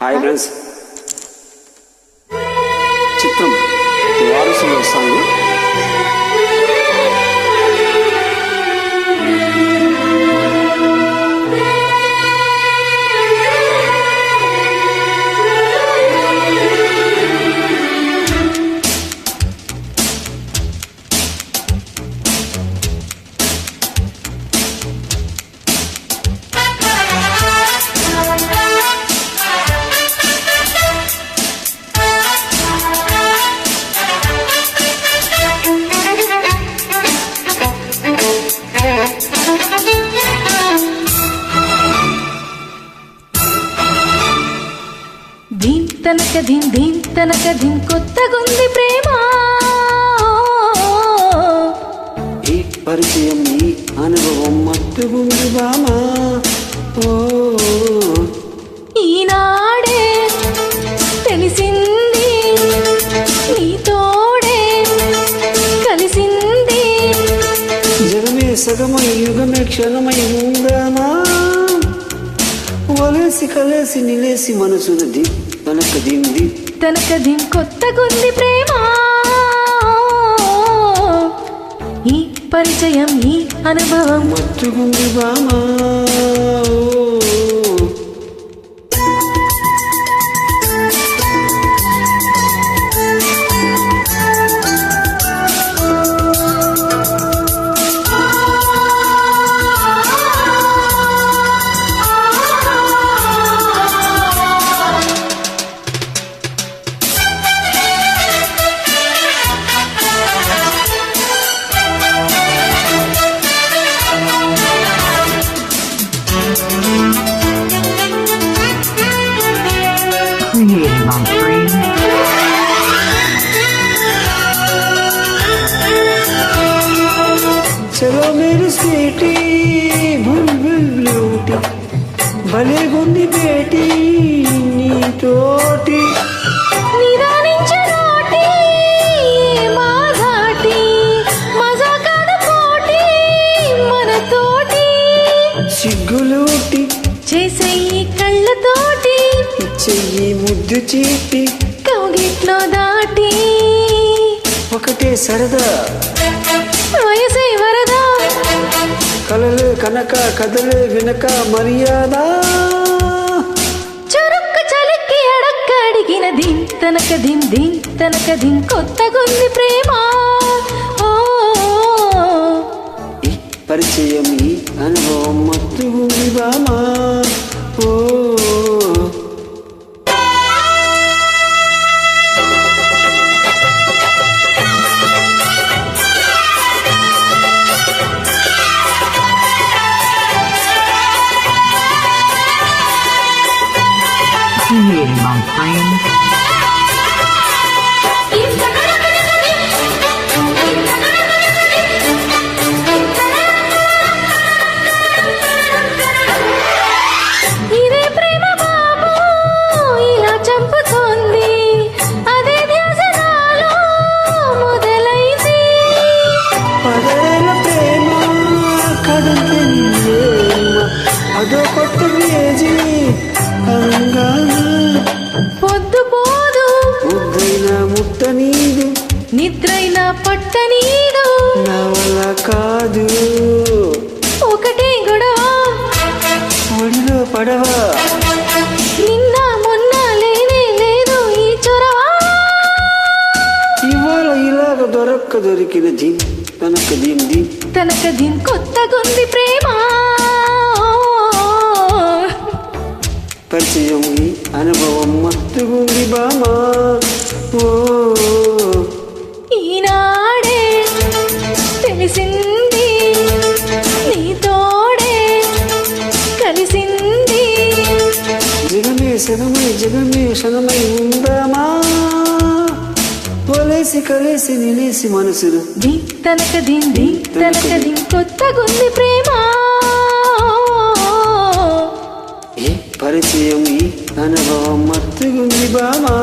Hi friends, చిత్రం వారసులు song. Deen తనక Deen కొత్తగుంది ప్రేమ, ఈ పరిచయం ఈ అనుభవం మత్తుగుంది బామా. ఈనాడే తెలిసింది నీతోడే కలిసింది, జగమే సగమై యుగమే క్షణమై ఉందామా. వలేసి కలేసి నిలేసి మనసునది తనక దీన్ కొత్తగుంది ప్రేమ, ఈ పరిచయం ఈ అనుభవం మత్తుగుంది బామా. Creating on screen. చలో మీరు స్వీటీ బుల్బుల్ బ్యూటీ, భలే గుంది బేటీ నీతోటి. సిగ్గులూటి చేసే ఈ కళ్ళతోటి చెయ్యి ముద్దు చీటి కౌగిట్లో దాటి ఒకటే సరదా వయసే వరదా, కలలే కనక కదలే వినక మర్యాద. చురుక్కు చలికి అడక్క అడిగిన దీన్ తనక దీన్ కొత్తగుంది ప్రేమ. ఈ పరిచయం ఈ అనుభవం మత్తుగుంది బామా. Creating on screen. ఇదే ప్రేమ బాబు ఇలా చంపుతోంది, అదే ధ్యాస నాలో మొదలైంది. పదేళ్ళ ప్రేమ కదంతే అదో కొత్త వేజీ పొద్దు పోదు ముద్దైన ముట్ట నీదు, నిద్రైన పట్ట నీడు, నా వల్ల కాదు ఒకటే గొడవ ఒడిలో పడవా. నిన్న మొన్న లేనే లేదు ఈ చొరవ. ఇవాళ ఇలాగ దొరికిన దీన్ తనక దీన్ కొత్తగుంది ప్రేమ, పరిచయం ఈ అనుభవం మత్తుగుంది బామా. ఈనాడే తెలిసింది నీతోడే కలిసింది, జగమే జగమే క్షణమై ఉందామా. వలేసి కలేసి నిలేసి మనసులు తనక దీన్ కొత్తగుంది ప్రేమ, ఏ పరిచయం ఈ అనుభవం మత్తుగుంది బామా.